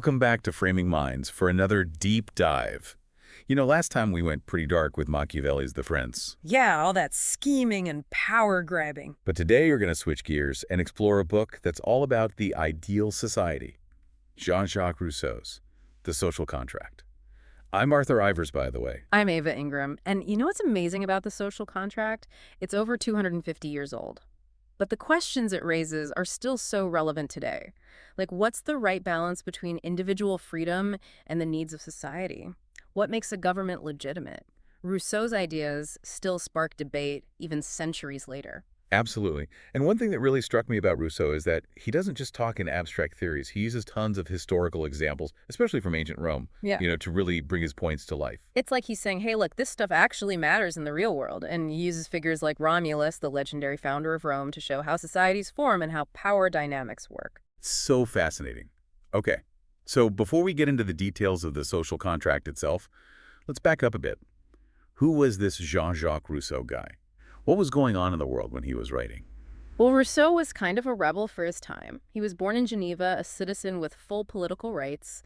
Welcome back to Framing Minds for another deep dive. Last time we went pretty dark with Machiavelli's The Prince. Yeah, all that scheming and power grabbing. But today you're going to switch gears and explore a book that's all about the ideal society. Jean-Jacques Rousseau's The Social Contract. I'm Arthur Ivers, by the way. I'm Ava Ingram, and you know what's amazing about the social contract? It's over 250 years old. But the questions it raises are still so relevant today. Like, what's the right balance between individual freedom and the needs of society? What makes a government legitimate? Rousseau's ideas still spark debate even centuries later. Absolutely. And one thing that really struck me about Rousseau is that he doesn't just talk in abstract theories. He uses tons of historical examples, especially from ancient Rome, Yeah. to really bring his points to life. It's like he's saying, hey, look, this stuff actually matters in the real world. And he uses figures like Romulus, the legendary founder of Rome, to show how societies form and how power dynamics work. So fascinating. Okay, so before we get into the details of the social contract itself, let's back up a bit. Who was this Jean-Jacques Rousseau guy? What was going on in the world when he was writing? Well, Rousseau was kind of a rebel for his time. He was born in Geneva, a citizen with full political rights,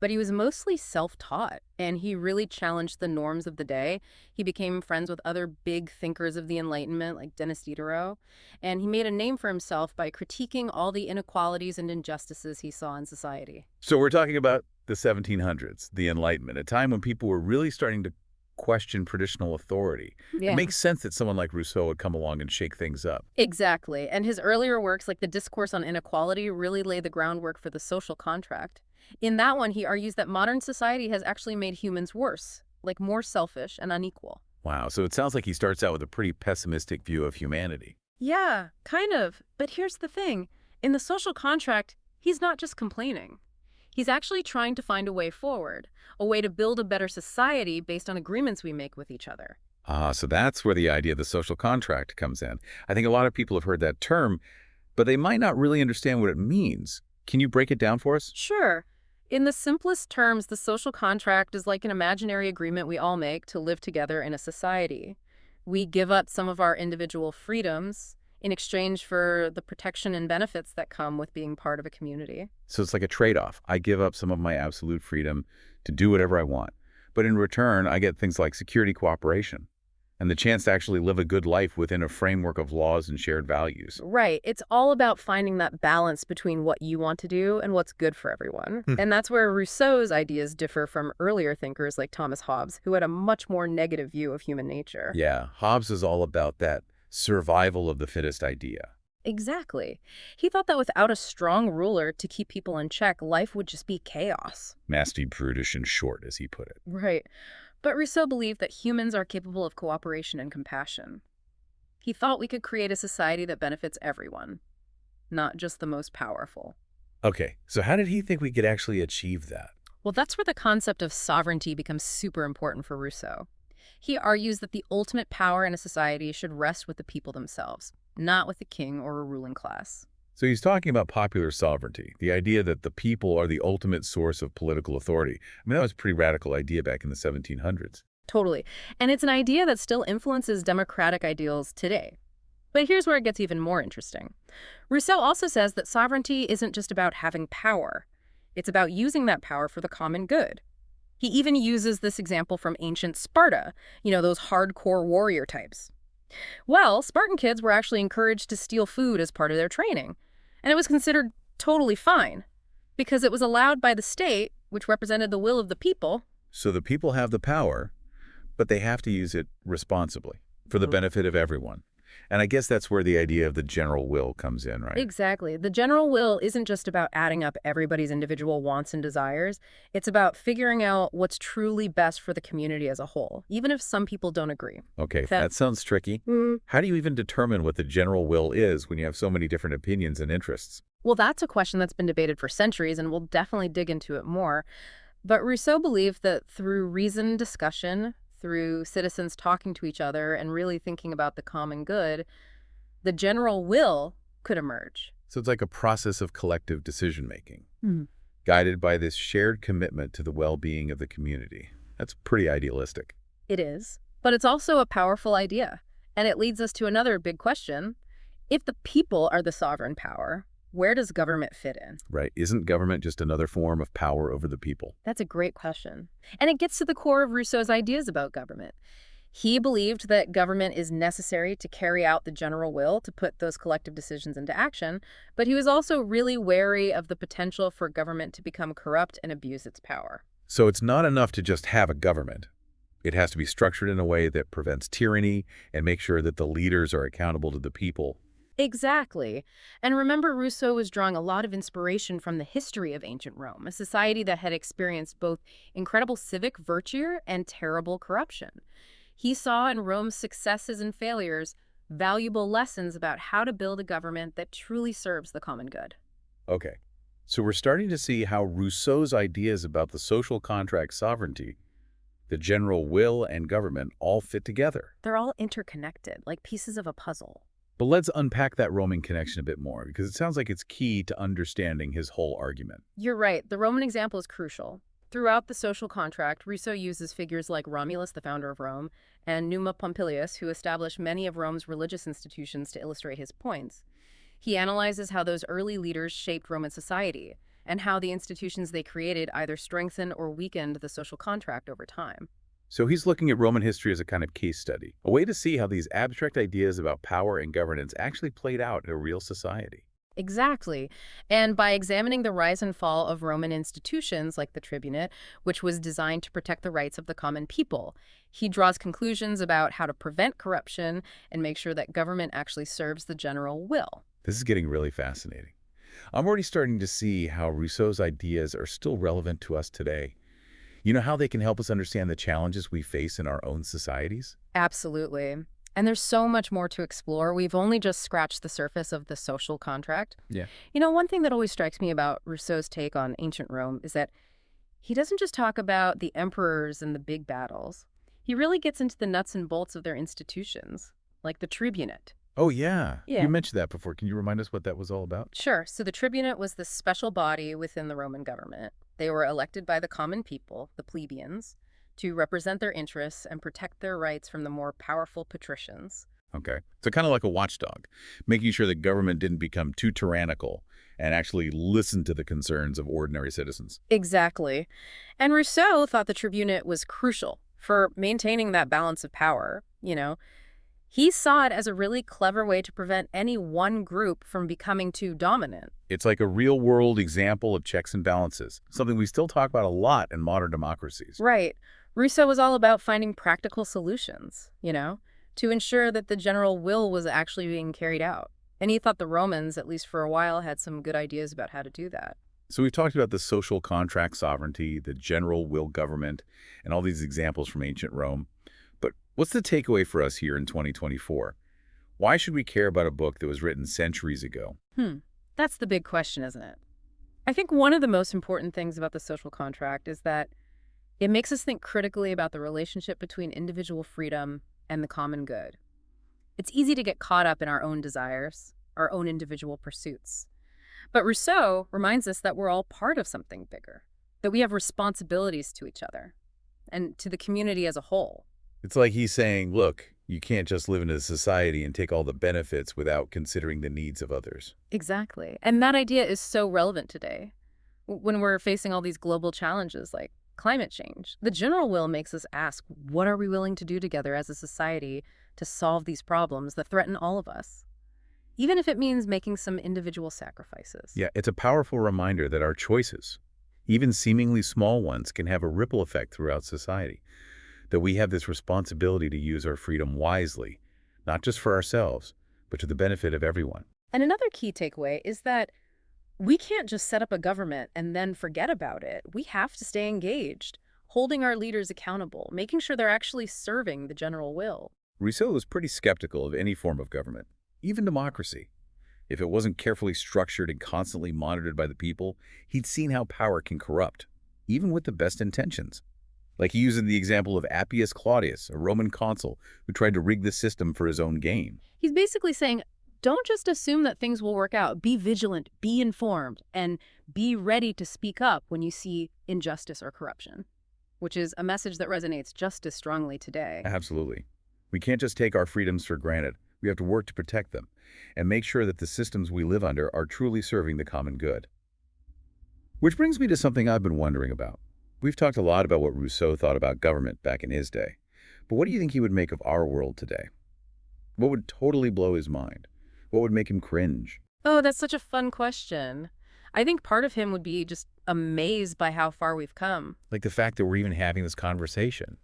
but he was mostly self-taught, and he really challenged the norms of the day. He became friends with other big thinkers of the Enlightenment, like Denis Diderot, and he made a name for himself by critiquing all the inequalities and injustices he saw in society. So we're talking about the 1700s, the Enlightenment, a time when people were really starting to question traditional authority. Yeah. It makes sense that someone like Rousseau would come along and shake things up. Exactly. And his earlier works, like the Discourse on Inequality, really lay the groundwork for the social contract. In that one, he argues that modern society has actually made humans worse, like more selfish and unequal. Wow, so it sounds like he starts out with a pretty pessimistic view of humanity. Yeah, kind of. But here's the thing. In the social contract, he's not just complaining. He's actually trying to find a way forward, a way to build a better society based on agreements we make with each other. So that's where the idea of the social contract comes in. I think a lot of people have heard that term, but they might not really understand what it means. Can you break it down for us? Sure. In the simplest terms, the social contract is like an imaginary agreement we all make to live together in a society. We give up some of our individual freedoms in exchange for the protection and benefits that come with being part of a community. So it's like a trade-off. I give up some of my absolute freedom to do whatever I want. But in return, I get things like security cooperation and the chance to actually live a good life within a framework of laws and shared values. Right. It's all about finding that balance between what you want to do and what's good for everyone. And that's where Rousseau's ideas differ from earlier thinkers like Thomas Hobbes, who had a much more negative view of human nature. Yeah, Hobbes is all about that survival of the fittest idea. Exactly. He thought that without a strong ruler to keep people in check, life would just be chaos. Nasty, brutish, and short, as he put it. Right. But Rousseau believed that humans are capable of cooperation and compassion. He thought we could create a society that benefits everyone, not just the most powerful. Okay, so how did he think we could actually achieve that? Well, that's where the concept of sovereignty becomes super important for Rousseau. He argues that the ultimate power in a society should rest with the people themselves, not with the king or a ruling class. So he's talking about popular sovereignty, the idea that the people are the ultimate source of political authority. I mean, that was a pretty radical idea back in the 1700s. Totally. And it's an idea that still influences democratic ideals today. But here's where it gets even more interesting. Rousseau also says that sovereignty isn't just about having power. It's about using that power for the common good. He even uses this example from ancient Sparta, those hardcore warrior types. Well, Spartan kids were actually encouraged to steal food as part of their training. And it was considered totally fine because it was allowed by the state, which represented the will of the people. So the people have the power, but they have to use it responsibly for the benefit of everyone. And I guess that's where the idea of the general will comes in, right? Exactly. The general will isn't just about adding up everybody's individual wants and desires. It's about figuring out what's truly best for the community as a whole, even if some people don't agree. Okay, that sounds tricky. How do you even determine what the general will is when you have so many different opinions and interests? Well, that's a question that's been debated for centuries, and we'll definitely dig into it more. But Rousseau believed that through reasoned discussion, through citizens talking to each other and really thinking about the common good, the general will could emerge. So it's like a process of collective decision-making, guided by this shared commitment to the well-being of the community. That's pretty idealistic. It is. But it's also a powerful idea. And it leads us to another big question. If the people are the sovereign power, Where does government fit in? Right. Isn't government just another form of power over the people? That's a great question. And it gets to the core of Rousseau's ideas about government. He believed that government is necessary to carry out the general will, to put those collective decisions into action, but he was also really wary of the potential for government to become corrupt and abuse its power. So it's not enough to just have a government. It has to be structured in a way that prevents tyranny and make sure that the leaders are accountable to the people. Exactly. And remember, Rousseau was drawing a lot of inspiration from the history of ancient Rome, a society that had experienced both incredible civic virtue and terrible corruption. He saw in Rome's successes and failures valuable lessons about how to build a government that truly serves the common good. Okay. So we're starting to see how Rousseau's ideas about the social contract sovereignty, the general will, and government all fit together. They're all interconnected, like pieces of a puzzle. But let's unpack that Roman connection a bit more, because it sounds like it's key to understanding his whole argument. You're right, the Roman example is crucial. Throughout the social contract, Rousseau uses figures like Romulus, the founder of Rome, and Numa Pompilius, who established many of Rome's religious institutions, to illustrate his points. He analyzes how those early leaders shaped Roman society, and how the institutions they created either strengthened or weakened the social contract over time. So he's looking at Roman history as a kind of case study, a way to see how these abstract ideas about power and governance actually played out in a real society. Exactly. And by examining the rise and fall of Roman institutions like the tribunate, which was designed to protect the rights of the common people, he draws conclusions about how to prevent corruption and make sure that government actually serves the general will. This is getting really fascinating. I'm already starting to see how Rousseau's ideas are still relevant to us today. You know how they can help us understand the challenges we face in our own societies? Absolutely. And there's so much more to explore. We've only just scratched the surface of the social contract. Yeah. One thing that always strikes me about Rousseau's take on ancient Rome is that he doesn't just talk about the emperors and the big battles. He really gets into the nuts and bolts of their institutions, like the tribunate. Oh, yeah. Yeah. You mentioned that before. Can you remind us what that was all about? Sure. So the tribunate was this special body within the Roman government. They were elected by the common people, the plebeians, to represent their interests and protect their rights from the more powerful patricians. Okay. So kind of like a watchdog, making sure the government didn't become too tyrannical and actually listen to the concerns of ordinary citizens. Exactly. And Rousseau thought the tribunate was crucial for maintaining that balance of power. He saw it as a really clever way to prevent any one group from becoming too dominant. It's like a real-world example of checks and balances, something we still talk about a lot in modern democracies. Right. Rousseau was all about finding practical solutions, to ensure that the general will was actually being carried out. And he thought the Romans, at least for a while, had some good ideas about how to do that. So we've talked about the social contract sovereignty, the general will government, and all these examples from ancient Rome. But what's the takeaway for us here in 2024? Why should we care about a book that was written centuries ago? That's the big question, isn't it? I think one of the most important things about the social contract is that it makes us think critically about the relationship between individual freedom and the common good. It's easy to get caught up in our own desires, our own individual pursuits. But Rousseau reminds us that we're all part of something bigger, that we have responsibilities to each other and to the community as a whole. It's like he's saying, look, you can't just live in a society and take all the benefits without considering the needs of others. Exactly. And that idea is so relevant today. When we're facing all these global challenges like climate change, the general will makes us ask, what are we willing to do together as a society to solve these problems that threaten all of us? Even if it means making some individual sacrifices. Yeah, it's a powerful reminder that our choices, even seemingly small ones, can have a ripple effect throughout society. That we have this responsibility to use our freedom wisely, not just for ourselves, but to the benefit of everyone. And another key takeaway is that we can't just set up a government and then forget about it. We have to stay engaged, holding our leaders accountable, making sure they're actually serving the general will. Rousseau was pretty skeptical of any form of government, even democracy. If it wasn't carefully structured and constantly monitored by the people, he'd seen how power can corrupt, even with the best intentions. Like he uses the example of Appius Claudius, a Roman consul who tried to rig the system for his own gain. He's basically saying, don't just assume that things will work out. Be vigilant, be informed, and be ready to speak up when you see injustice or corruption, which is a message that resonates just as strongly today. Absolutely. We can't just take our freedoms for granted. We have to work to protect them and make sure that the systems we live under are truly serving the common good. Which brings me to something I've been wondering about. We've talked a lot about what Rousseau thought about government back in his day, but what do you think he would make of our world today? What would totally blow his mind? What would make him cringe? Oh, that's such a fun question. I think part of him would be just amazed by how far we've come. Like the fact that we're even having this conversation,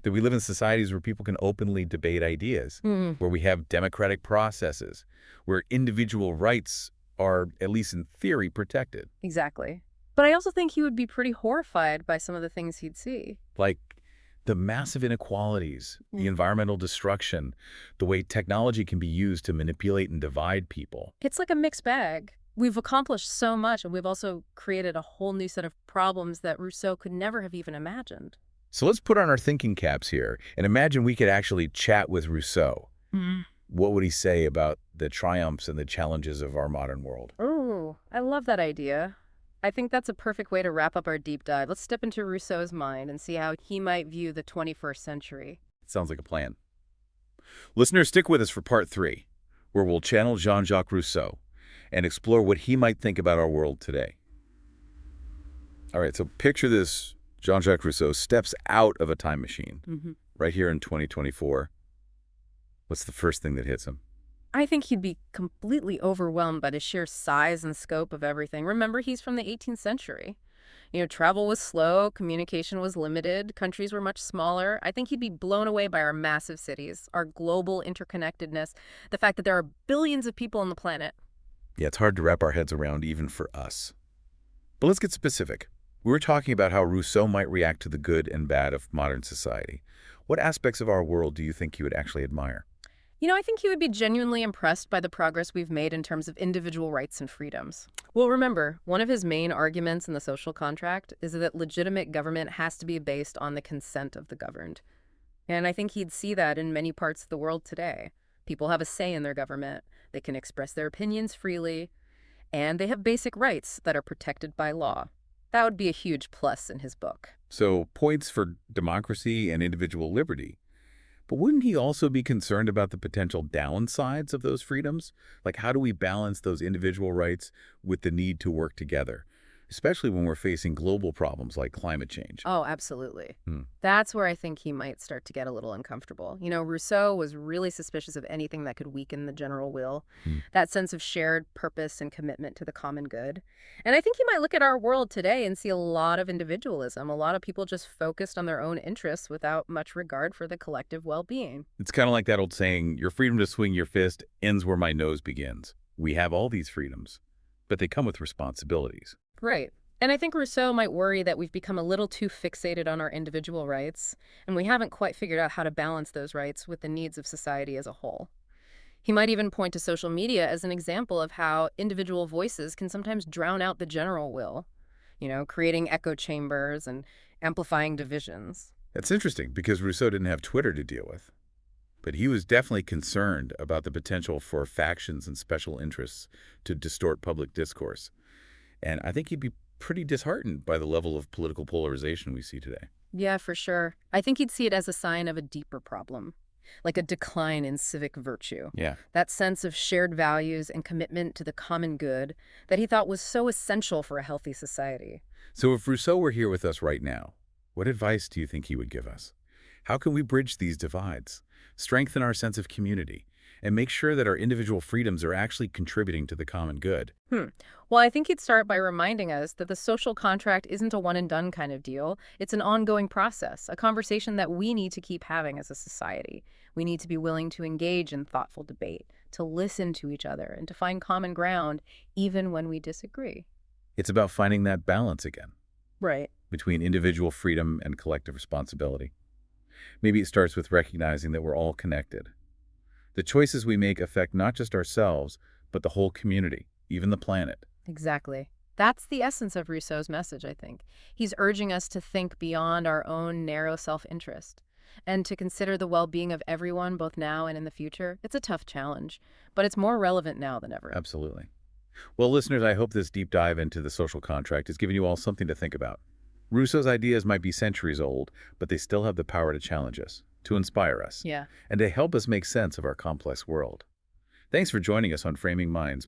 that we live in societies where people can openly debate ideas, Hmm. where we have democratic processes, where individual rights are, at least in theory, protected. Exactly. But I also think he would be pretty horrified by some of the things he'd see. Like the massive inequalities, the Mm. environmental destruction, the way technology can be used to manipulate and divide people. It's like a mixed bag. We've accomplished so much, and we've also created a whole new set of problems that Rousseau could never have even imagined. So let's put on our thinking caps here and imagine we could actually chat with Rousseau. Mm. What would he say about the triumphs and the challenges of our modern world? Oh, I love that idea. I think that's a perfect way to wrap up our deep dive. Let's step into Rousseau's mind and see how he might view the 21st century. Sounds like a plan. Listeners, stick with us for part 3, where we'll channel Jean-Jacques Rousseau and explore what he might think about our world today. All right, so picture this. Jean-Jacques Rousseau steps out of a time machine Hmm. right here in 2024. What's the first thing that hits him? I think he'd be completely overwhelmed by the sheer size and scope of everything. Remember, he's from the 18th century. Travel was slow, communication was limited, countries were much smaller. I think he'd be blown away by our massive cities, our global interconnectedness, the fact that there are billions of people on the planet. Yeah, it's hard to wrap our heads around even for us. But let's get specific. We were talking about how Rousseau might react to the good and bad of modern society. What aspects of our world do you think he would actually admire? I think he would be genuinely impressed by the progress we've made in terms of individual rights and freedoms. Well, remember, one of his main arguments in the social contract is that legitimate government has to be based on the consent of the governed. And I think he'd see that in many parts of the world today. People have a say in their government, they can express their opinions freely, and they have basic rights that are protected by law. That would be a huge plus in his book. So, points for democracy and individual liberty. But wouldn't he also be concerned about the potential downsides of those freedoms? Like, how do we balance those individual rights with the need to work together, especially when we're facing global problems like climate change? Oh, absolutely. Hmm. That's where I think he might start to get a little uncomfortable. Rousseau was really suspicious of anything that could weaken the general will, Hmm. that sense of shared purpose and commitment to the common good. And I think he might look at our world today and see a lot of individualism, a lot of people just focused on their own interests without much regard for the collective well-being. It's kind of like that old saying, your freedom to swing your fist ends where my nose begins. We have all these freedoms, but they come with responsibilities. Right. And I think Rousseau might worry that we've become a little too fixated on our individual rights, and we haven't quite figured out how to balance those rights with the needs of society as a whole. He might even point to social media as an example of how individual voices can sometimes drown out the general will, creating echo chambers and amplifying divisions. That's interesting because Rousseau didn't have Twitter to deal with. But he was definitely concerned about the potential for factions and special interests to distort public discourse. And I think he'd be pretty disheartened by the level of political polarization we see today. Yeah, for sure. I think he'd see it as a sign of a deeper problem, like a decline in civic virtue. Yeah. That sense of shared values and commitment to the common good that he thought was so essential for a healthy society. So if Rousseau were here with us right now, what advice do you think he would give us? How can we bridge these divides, strengthen our sense of community, and make sure that our individual freedoms are actually contributing to the common good? Well, I think he'd start by reminding us that the social contract isn't a one-and-done kind of deal. It's an ongoing process, a conversation that we need to keep having as a society. We need to be willing to engage in thoughtful debate, to listen to each other, and to find common ground even when we disagree. It's about finding that balance again Right. between individual freedom and collective responsibility. Maybe it starts with recognizing that we're all connected. The choices we make affect not just ourselves, but the whole community, even the planet. Exactly. That's the essence of Rousseau's message, I think. He's urging us to think beyond our own narrow self-interest and to consider the well-being of everyone, both now and in the future. It's a tough challenge, but it's more relevant now than ever. Absolutely. Well, listeners, I hope this deep dive into the social contract has given you all something to think about. Rousseau's ideas might be centuries old, but they still have the power to challenge us. to inspire us, Yeah. and to help us make sense of our complex world. Thanks for joining us on Framing Minds.